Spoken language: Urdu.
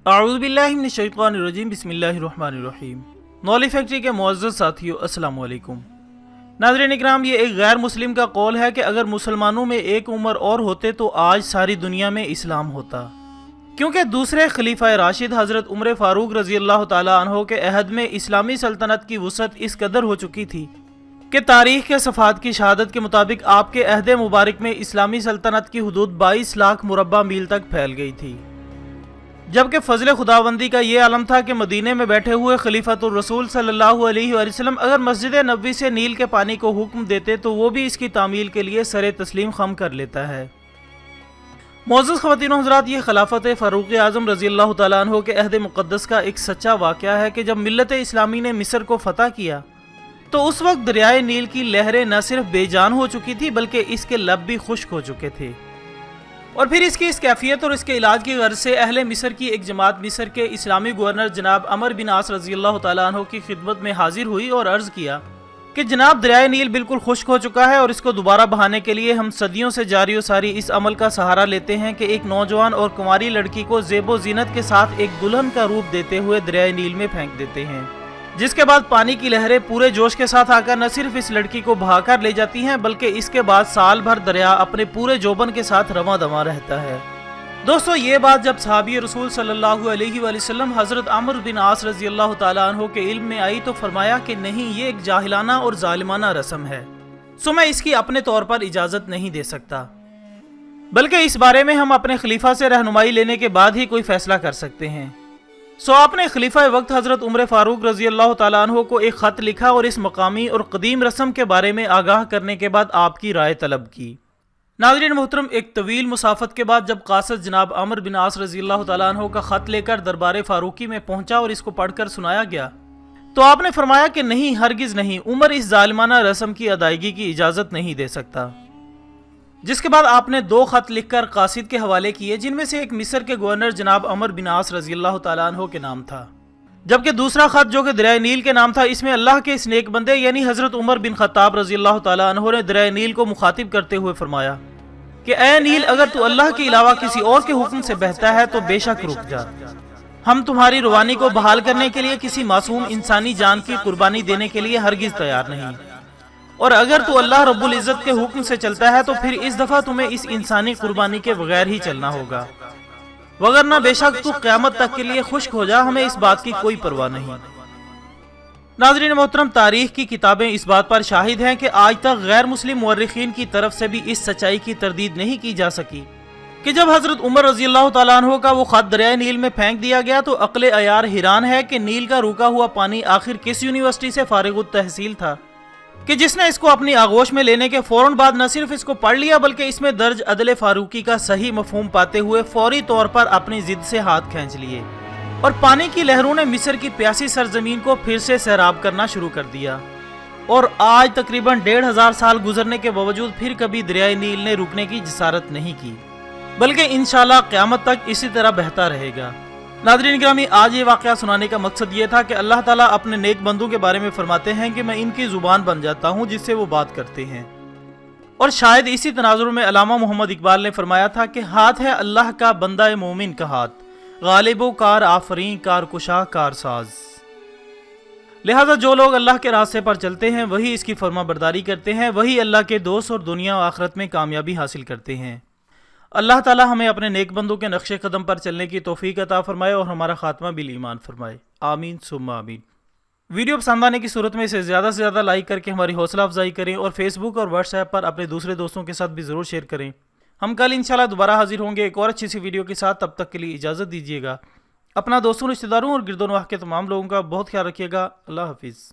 اعوذ باللہ من الشیطان الرجیم، بسم اللہ الرحمن الرحیم۔ نولی فیکٹری کے معزز ساتھیو، السلام علیکم۔ ناظرین اکرام، یہ ایک غیر مسلم کا قول ہے کہ اگر مسلمانوں میں ایک عمر اور ہوتے تو آج ساری دنیا میں اسلام ہوتا، کیونکہ دوسرے خلیفہ راشد حضرت عمر فاروق رضی اللہ تعالیٰ عنہ کے عہد میں اسلامی سلطنت کی وسعت اس قدر ہو چکی تھی کہ تاریخ کے صفحات کی شہادت کے مطابق آپ کے عہد مبارک میں اسلامی سلطنت کی حدود 22 لاکھ مربع میل تک پھیل گئی تھی، جبکہ فضل خداوندی کا یہ عالم تھا کہ مدینے میں بیٹھے ہوئے خلیفۃ الرسول صلی اللہ علیہ وآلہ وسلم اگر مسجد نبوی سے نیل کے پانی کو حکم دیتے تو وہ بھی اس کی تعمیل کے لیے سر تسلیم خم کر لیتا ہے۔ معزز خواتین و حضرات، یہ خلافت فاروق اعظم رضی اللہ تعالیٰ عنہ کے عہد مقدس کا ایک سچا واقعہ ہے کہ جب ملت اسلامی نے مصر کو فتح کیا تو اس وقت دریائے نیل کی لہریں نہ صرف بے جان ہو چکی تھی بلکہ اس کے لب بھی خشک ہو چکے تھے، اور پھر اس کی اس کیفیت اور اس کے علاج کی غرض سے اہل مصر کی ایک جماعت مصر کے اسلامی گورنر جناب عمر بن عاص رضی اللہ تعالیٰ عنہ کی خدمت میں حاضر ہوئی اور عرض کیا کہ جناب دریائے نیل بالکل خشک ہو چکا ہے، اور اس کو دوبارہ بہانے کے لیے ہم صدیوں سے جاری و ساری اس عمل کا سہارا لیتے ہیں کہ ایک نوجوان اور کنواری لڑکی کو زیب و زینت کے ساتھ ایک دلہن کا روپ دیتے ہوئے دریائے نیل میں پھینک دیتے ہیں، جس کے بعد پانی کی لہریں پورے جوش کے ساتھ آ کر نہ صرف اس لڑکی کو بہا کر لے جاتی ہیں بلکہ اس کے بعد سال بھر دریا اپنے پورے جوبن کے ساتھ رواں دواں رہتا ہے۔ دوستو، یہ بات جب صحابی رسول صلی اللہ علیہ وآلہ وسلم حضرت عمر بن عاص رضی اللہ تعالیٰ عنہ کے علم میں آئی تو فرمایا کہ نہیں، یہ ایک جاہلانہ اور ظالمانہ رسم ہے، سو میں اس کی اپنے طور پر اجازت نہیں دے سکتا، بلکہ اس بارے میں ہم اپنے خلیفہ سے رہنمائی لینے کے بعد ہی کوئی فیصلہ کر سکتے ہیں۔ سو آپ نے خلیفہ وقت حضرت عمر فاروق رضی اللہ تعالیٰ عنہ کو ایک خط لکھا اور اس مقامی اور قدیم رسم کے بارے میں آگاہ کرنے کے بعد آپ کی رائے طلب کی۔ ناظرین محترم، ایک طویل مسافت کے بعد جب قاصد جناب عمر بن عاص رضی اللہ تعالیٰ عنہ کا خط لے کر دربار فاروقی میں پہنچا اور اس کو پڑھ کر سنایا گیا تو آپ نے فرمایا کہ نہیں، ہرگز نہیں، عمر اس ظالمانہ رسم کی ادائیگی کی اجازت نہیں دے سکتا۔ جس کے بعد آپ نے 2 خط لکھ کر قاصد کے حوالے کیے، جن میں سے ایک مصر کے گورنر جناب عمر بن عاص رضی اللہ تعالیٰ عنہ کے نام تھا، جبکہ دوسرا خط جو کہ دریائے نیل کے نام تھا، اس میں اللہ کے اس نیک بندے یعنی حضرت عمر بن خطاب رضی اللہ تعالیٰ عنہ نے دریائے نیل کو مخاطب کرتے ہوئے فرمایا کہ اے نیل، اگر تو اللہ کے علاوہ کسی اور کے حکم سے بہتا ہے تو بے شک رک جا، ہم تمہاری روانی کو بحال کرنے کے لیے کسی معصوم انسانی جان کی قربانی دینے کے لیے ہرگز تیار نہیں، اور اگر تو اللہ رب العزت کے حکم سے چلتا ہے تو پھر اس دفعہ تمہیں اس انسانی قربانی کے بغیر ہی چلنا ہوگا، وگرنہ بے شک تو قیامت تک کے لیے خشک ہو جا، ہمیں اس بات کی کوئی پرواہ نہیں۔ ناظرین محترم، تاریخ کی کتابیں اس بات پر شاہد ہیں کہ آج تک غیر مسلم مورخین کی طرف سے بھی اس سچائی کی تردید نہیں کی جا سکی کہ جب حضرت عمر رضی اللہ تعالیٰ عنہ کا وہ خط دریائے نیل میں پھینک دیا گیا تو عقل عیار حیران ہے کہ نیل کا روکا ہوا پانی آخر کس یونیورسٹی سے فارغ التحصیل تھا کہ جس نے اس کو اپنی آغوش میں لینے کے فوراً بعد نہ صرف اس کو پڑھ لیا بلکہ اس میں درج عدل فاروقی کا صحیح مفہوم پاتے ہوئے فوری طور پر اپنی ضد سے ہاتھ کھینچ لیے، اور پانی کی لہروں نے مصر کی پیاسی سرزمین کو پھر سے سیراب کرنا شروع کر دیا، اور آج تقریباً 1500 سال گزرنے کے باوجود پھر کبھی دریائے نیل نے رکنے کی جسارت نہیں کی، بلکہ انشاءاللہ قیامت تک اسی طرح بہتا رہے گا۔ ناظرین گرامی، آج یہ واقعہ سنانے کا مقصد یہ تھا کہ اللہ تعالیٰ اپنے نیک بندوں کے بارے میں فرماتے ہیں کہ میں ان کی زبان بن جاتا ہوں جس سے وہ بات کرتے ہیں، اور شاید اسی تناظر میں علامہ محمد اقبال نے فرمایا تھا کہ ہاتھ ہے اللہ کا بندہ مومن کا ہاتھ، غالب و کار آفرین کار کشا کار ساز۔ لہذا جو لوگ اللہ کے راستے پر چلتے ہیں، وہی اس کی فرما برداری کرتے ہیں، وہی اللہ کے دوست اور دنیا و آخرت میں کامیابی حاصل کرتے ہیں۔ اللہ تعالی ہمیں اپنے نیک بندوں کے نقش قدم پر چلنے کی توفیق عطا فرمائے اور ہمارا خاتمہ بالایمان فرمائے، آمین ثم آمین۔ ویڈیو پسند آنے کی صورت میں اسے زیادہ سے زیادہ لائک کر کے ہماری حوصلہ افزائی کریں، اور فیس بک اور واٹس ایپ پر اپنے دوسرے دوستوں کے ساتھ بھی ضرور شیئر کریں۔ ہم کل انشاءاللہ دوبارہ حاضر ہوں گے ایک اور اچھی سی ویڈیو کے ساتھ، تب تک کے لیے اجازت دیجیے گا۔ اپنا دوستوں، رشتہ داروں اور گرد و نواح کے تمام لوگوں کا بہت خیال رکھیے گا۔ اللہ حافظ۔